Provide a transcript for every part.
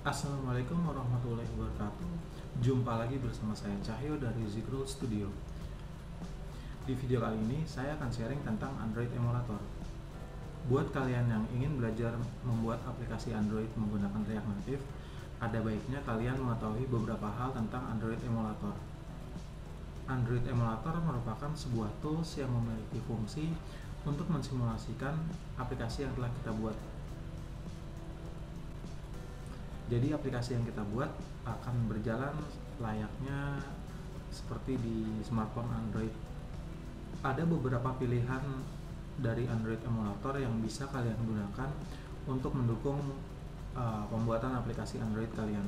Assalamualaikum warahmatullahi wabarakatuh. Jumpa lagi bersama saya Cahyo dari Zikrul Studio. Di video kali ini saya akan sharing tentang Android Emulator. Buat kalian yang ingin belajar membuat aplikasi Android menggunakan React Native, ada baiknya kalian mengetahui beberapa hal tentang Android Emulator. Android Emulator merupakan sebuah tools yang memiliki fungsi untuk mensimulasikan aplikasi yang telah kita buat. Jadi aplikasi yang kita buat akan berjalan layaknya seperti di smartphone Android. Ada beberapa pilihan dari Android Emulator yang bisa kalian gunakan untuk mendukung pembuatan aplikasi Android kalian.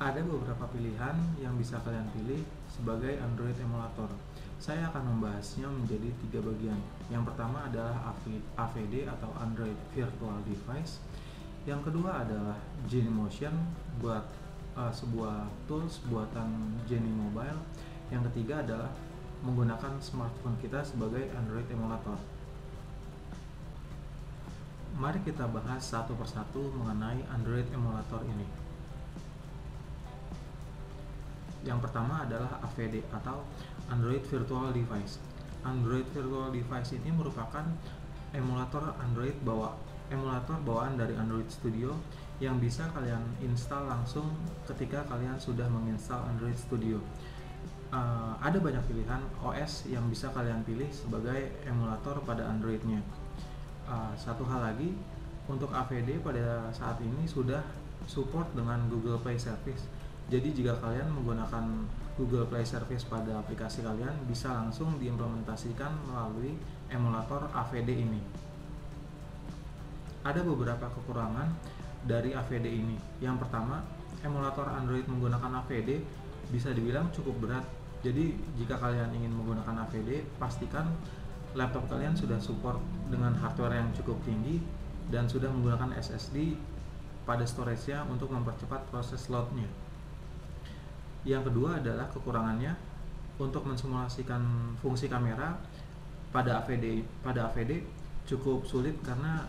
Ada beberapa pilihan yang bisa kalian pilih sebagai Android Emulator. Saya akan membahasnya menjadi 3 bagian. Yang pertama adalah AVD atau Android Virtual Device. Yang kedua adalah Genymotion buat sebuah tools buatan Geny Mobile. Yang ketiga adalah menggunakan smartphone kita sebagai Android Emulator. Mari kita bahas satu persatu mengenai Android Emulator ini. Yang pertama adalah AVD atau Android Virtual Device. Android Virtual Device ini merupakan emulator bawaan dari Android Studio yang bisa kalian install langsung ketika kalian sudah menginstal Android Studio. Ada banyak pilihan OS yang bisa kalian pilih sebagai emulator pada Androidnya. Satu hal lagi, untuk AVD pada saat ini sudah support dengan Google Play Service. Jadi jika kalian menggunakan Google Play Service pada aplikasi kalian, bisa langsung diimplementasikan melalui emulator AVD ini. Ada beberapa kekurangan dari AVD ini. Yang pertama, emulator Android menggunakan AVD bisa dibilang cukup berat. Jadi jika kalian ingin menggunakan AVD, pastikan laptop kalian sudah support dengan hardware yang cukup tinggi dan sudah menggunakan SSD pada storage-nya untuk mempercepat proses load-nya. Yang kedua adalah kekurangannya untuk mensimulasikan fungsi kamera pada AVD cukup sulit karena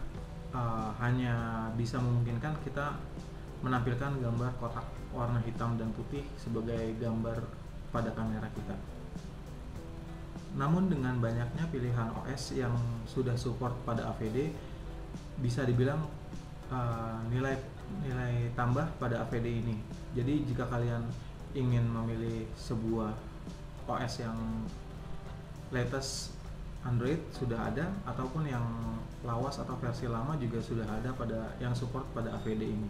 hanya bisa memungkinkan kita menampilkan gambar kotak warna hitam dan putih sebagai gambar pada kamera kita. Namun dengan banyaknya pilihan OS yang sudah support pada AVD, bisa dibilang nilai tambah pada AVD ini. Jadi jika kalian ingin memilih sebuah OS yang latest Android sudah ada, ataupun yang lawas atau versi lama juga sudah ada yang support pada AVD ini.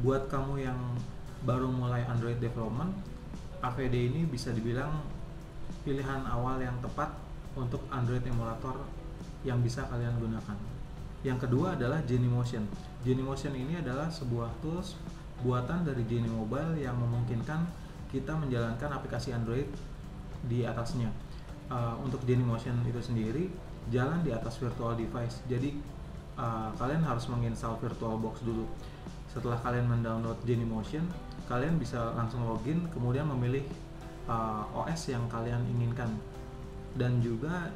Buat kamu yang baru mulai Android development, AVD ini bisa dibilang pilihan awal yang tepat untuk Android emulator yang bisa kalian gunakan. Yang kedua adalah Genymotion. Genymotion ini adalah sebuah tools buatan dari Geny Mobile yang memungkinkan kita menjalankan aplikasi Android di atasnya. Untuk Genymotion itu sendiri jalan di atas virtual device. Jadi kalian harus menginstal VirtualBox dulu. Setelah kalian mendownload Genymotion, kalian bisa langsung login, kemudian memilih OS yang kalian inginkan. Dan juga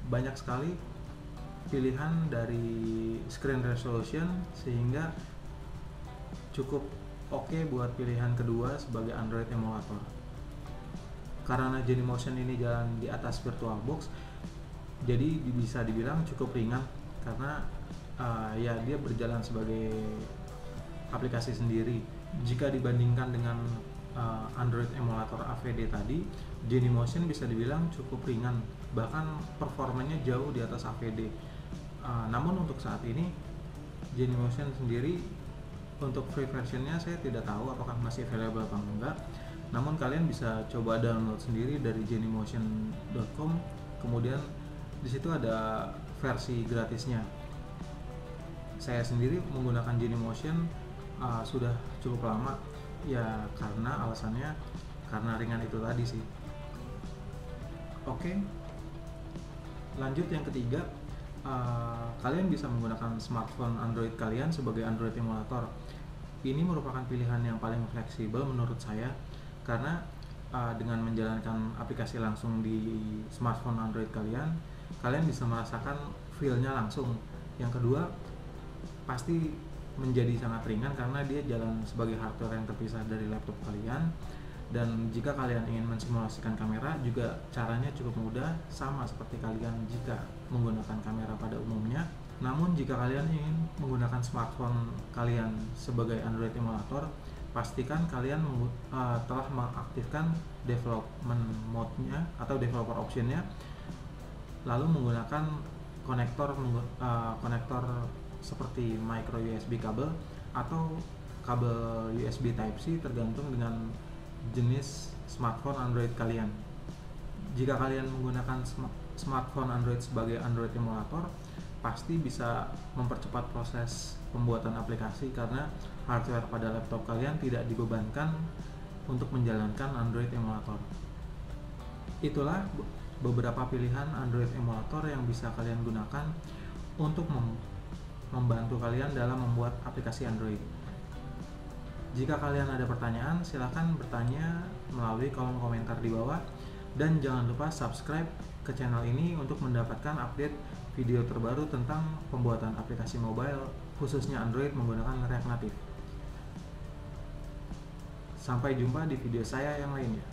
banyak sekali pilihan dari screen resolution sehingga cukup oke buat pilihan kedua sebagai Android emulator. Karena Genymotion ini jalan di atas VirtualBox, jadi bisa dibilang cukup ringan karena ya dia berjalan sebagai aplikasi sendiri. Jika dibandingkan dengan Android emulator AVD tadi, Genymotion bisa dibilang cukup ringan, bahkan performanya jauh di atas AVD. Namun untuk saat ini Genymotion sendiri untuk free versionnya saya tidak tahu apakah masih available atau enggak. Namun kalian bisa coba download sendiri dari genymotion.com. Kemudian di situ ada versi gratisnya. Saya sendiri menggunakan Genymotion sudah cukup lama, ya karena alasannya karena ringan itu tadi sih. Oke, lanjut yang ketiga, kalian bisa menggunakan smartphone Android kalian sebagai Android emulator. Ini merupakan pilihan yang paling fleksibel menurut saya, karena dengan menjalankan aplikasi langsung di smartphone Android kalian bisa merasakan feel-nya langsung. Yang kedua, pasti menjadi sangat ringan karena dia jalan sebagai hardware yang terpisah dari laptop kalian. Dan jika kalian ingin mensimulasikan kamera juga caranya cukup mudah, sama seperti kalian jika menggunakan kamera pada umumnya. Namun jika kalian ingin menggunakan smartphone kalian sebagai Android emulator, pastikan kalian telah mengaktifkan development mode-nya atau developer option-nya, lalu menggunakan konektor seperti micro USB kabel atau kabel USB Type-C tergantung dengan jenis smartphone Android kalian. Jika kalian menggunakan smartphone Android sebagai Android emulator, pasti bisa mempercepat proses pembuatan aplikasi karena hardware pada laptop kalian tidak dibebankan untuk menjalankan Android emulator. Itulah beberapa pilihan Android emulator yang bisa kalian gunakan untuk membantu kalian dalam membuat aplikasi Android. Jika kalian ada pertanyaan, silahkan bertanya melalui kolom komentar di bawah, dan jangan lupa subscribe ke channel ini untuk mendapatkan update video terbaru tentang pembuatan aplikasi mobile khususnya Android menggunakan React Native. Sampai jumpa di video saya yang lainnya.